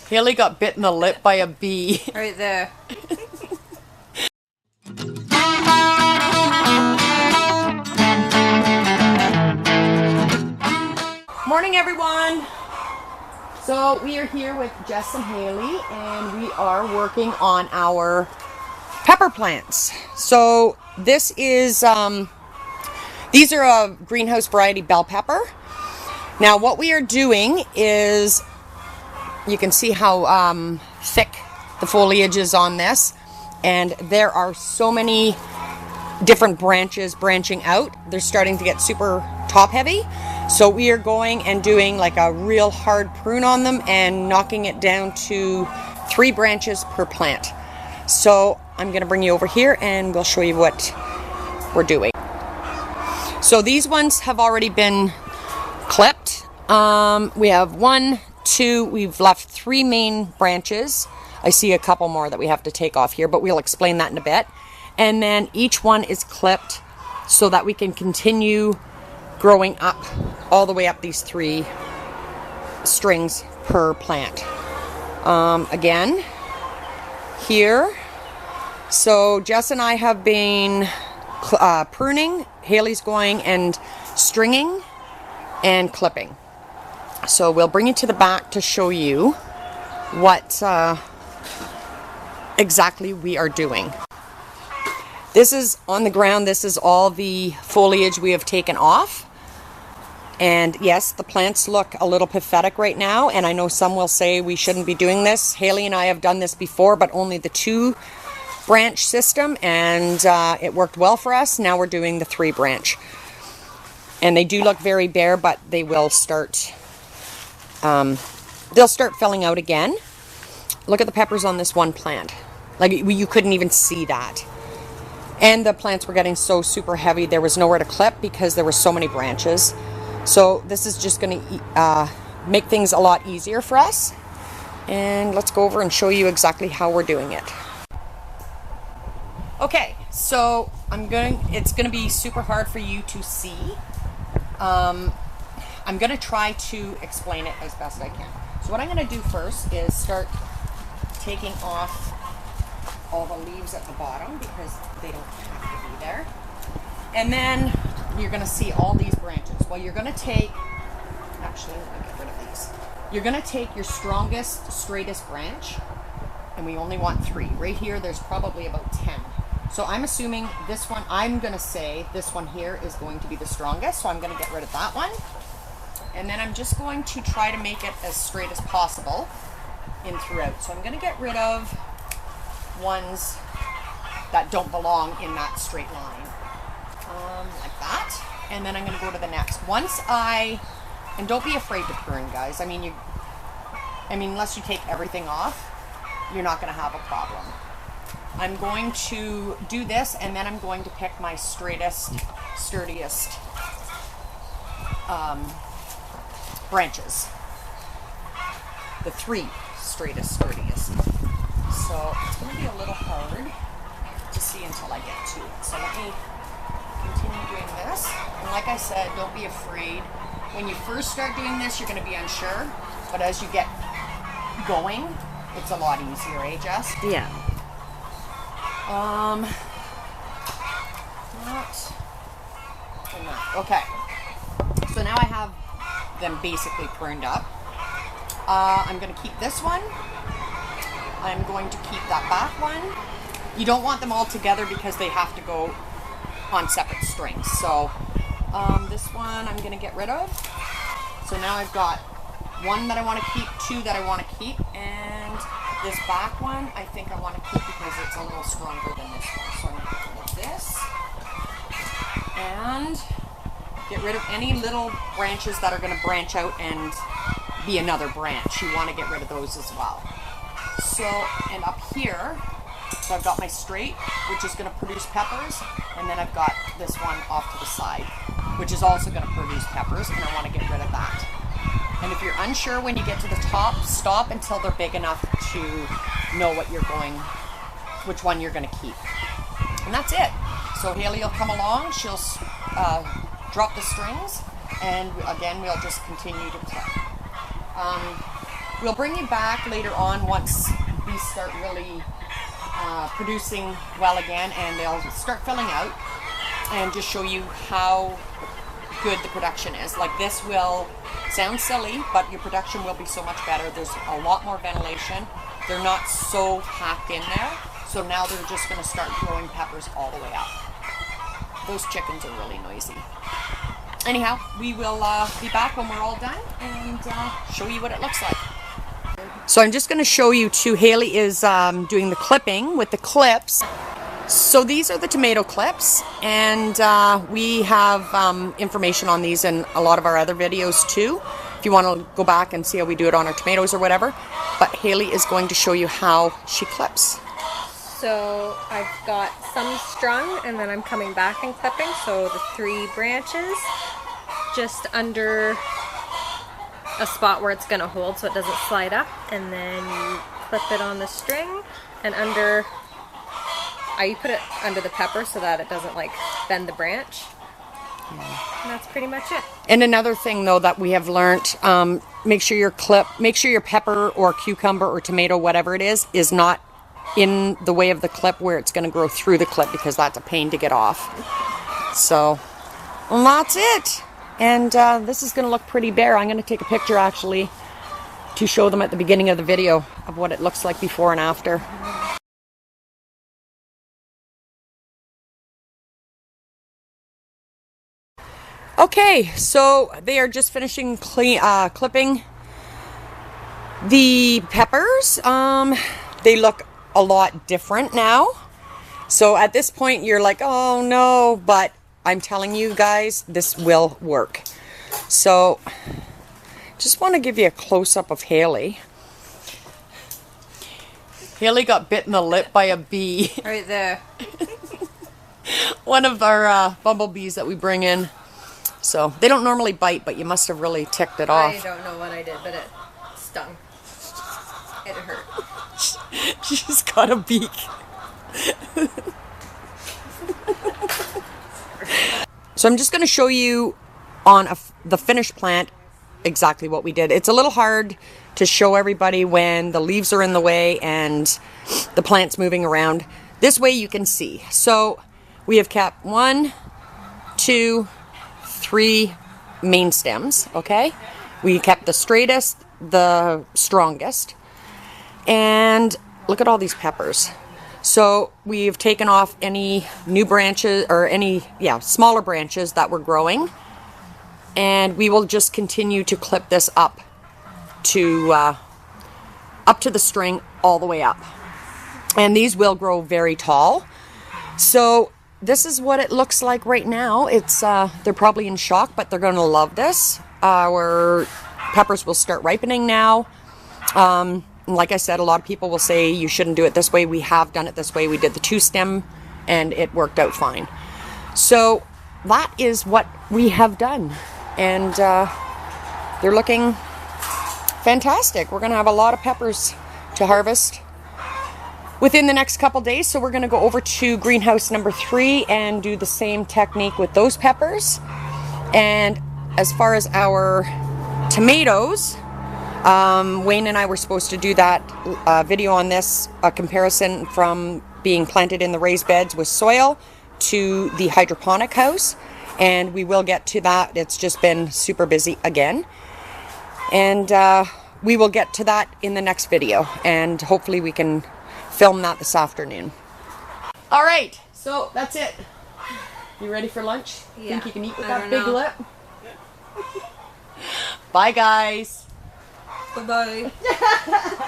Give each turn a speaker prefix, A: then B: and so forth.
A: Haley got bit in the lip by a bee.
B: Right there.
A: Morning, everyone. So we are here with Jess and Haley, and we are working on our pepper plants. So this is, these are a greenhouse variety bell pepper. Now what we are doing is, you can see how thick the foliage is on this, and there are so many different branches branching out. They're starting to get super top heavy. So we are going and doing like a real hard prune on them and knocking it down to 3 branches per plant. So I'm going to bring you over here and we'll show you what we're doing. So these ones have already been clipped. We have 1, 2, we've left 3 main branches. I see a couple more that we have to take off here, but we'll explain that in a bit. And then each one is clipped so that we can continue growing up all the way up these 3 strings per plant. Again, here. So Jess and I have been pruning. Haley's going and stringing and clipping. So we'll bring you to the back to show you what exactly we are doing. This is on the ground. This is all the foliage we have taken off. And yes, the plants look a little pathetic right now, and I know some will say we shouldn't be doing this. Haley and I have done this before, but only the 2 branch system, and it worked well for us. Now we're doing the 3 branch. And they do look very bare, but they will start, they'll start filling out again. Look at the peppers on this one plant. Like, you couldn't even see that. And the plants were getting so super heavy, there was nowhere to clip because there were so many branches. So this is just going to make things a lot easier for us. And let's go over and show you exactly how we're doing it. Okay, so it's going to be super hard for you to see. I'm going to try to explain it as best I can. So what I'm going to do first is start taking off all the leaves at the bottom because they don't have to be there. And then you're going to see all these branches. Well, you're going to take, actually, let me get rid of these. You're going to take your strongest, straightest branch, and we only want 3. Right here, there's probably about 10. So I'm assuming this one, I'm going to say this one here is going to be the strongest, so I'm going to get rid of that one. And then I'm just going to try to make it as straight as possible in throughout. So I'm going to get rid of ones that don't belong in that straight line. Like that. And then I'm going to go to the next. And don't be afraid to prune, guys. I mean, unless you take everything off, you're not going to have a problem. I'm going to do this, and then I'm going to pick my straightest, sturdiest branches. The 3 straightest, sturdiest. So it's going to be a little hard to see until I get to it. So let me continue doing this. And like I said, don't be afraid. When you first start doing this, you're going to be unsure. But as you get going, it's a lot easier, eh, Jess?
B: Yeah.
A: Okay. So now I have them basically pruned up. I'm going to keep this one. I'm going to keep that back one. You don't want them all together because they have to go on separate strings. So this one I'm going to get rid of. So now I've got 1 that I want to keep, 2 that I want to keep, and this back one I think I want to keep because it's a little stronger than this one. So I'm going to get rid of this and get rid of any little branches that are going to branch out and be another branch. You want to get rid of those as well. So, and up here, so I've got my straight, which is going to produce peppers, and then I've got this one off to the side, which is also going to produce peppers, and I want to get rid of that. And if you're unsure when you get to the top, stop until they're big enough to know what you're going, which one you're going to keep. And that's it. So Haley will come along, she'll drop the strings, and again, we'll just continue to clip. we'll bring you back later on once these start really producing well again, and they'll start filling out, and just show you how good the production is. Like, this will sound silly, but your production will be so much better. There's a lot more ventilation. They're not so packed in there. So now they're just going to start growing peppers all the way up. Those chickens are really noisy. Anyhow, we will be back when we're all done and show you what it looks like. So I'm just going to show you too. Haley is doing the clipping with the clips. So these are the tomato clips, and we have information on these in a lot of our other videos too, if you want to go back and see how we do it on our tomatoes or whatever. But Haley is going to show you how she clips.
B: So I've got some strung, and then I'm coming back and clipping. So the 3 branches just under a spot where it's going to hold so it doesn't slide up, and then you clip it on the string, and under, you put it under the pepper so that it doesn't like bend the branch. And that's pretty much it.
A: And another thing though that we have learned, make sure your pepper or cucumber or tomato, whatever it is not in the way of the clip where it's going to grow through the clip, because that's a pain to get off. So, well, that's it. And this is going to look pretty bare. I'm going to take a picture actually to show them at the beginning of the video of what it looks like before and after. Okay, so they are just finishing clipping the peppers. They look a lot different now. So at this point you're like, oh no, but I'm telling you guys, this will work. So just want to give you a close-up of Haley. Haley got bit in the lip by a bee.
B: Right there.
A: One of our bumblebees that we bring in. So they don't normally bite, but you must have really ticked it off.
B: I don't know what I did, but it stung. It hurt.
A: She's got a beak. So I'm just going to show you on the finished plant exactly what we did. It's a little hard to show everybody when the leaves are in the way and the plant's moving around. This way you can see. So we have kept 1, 2, 3 main stems, okay? We kept the straightest, the strongest. And look at all these peppers. So we've taken off any new branches or any, smaller branches that were growing. And we will just continue to clip this up to the string all the way up. And these will grow very tall. So this is what it looks like right now. It's they're probably in shock, but they're going to love this. Our peppers will start ripening now. Like I said, a lot of people will say you shouldn't do it this way. We have done it this way. We did the 2-stem and it worked out fine. So that is what we have done. And they're looking fantastic. We're going to have a lot of peppers to harvest within the next couple days. So we're going to go over to greenhouse number 3 and do the same technique with those peppers. And as far as our tomatoes, Wayne and I were supposed to do that video on this, a comparison from being planted in the raised beds with soil to the hydroponic house, and we will get to that. It's just been super busy again, and we will get to that in the next video, and hopefully we can film that this afternoon. All right, so that's it. You ready for lunch?
B: Yeah.
A: Think you can eat with that big lip? Bye guys.
B: Bye-bye.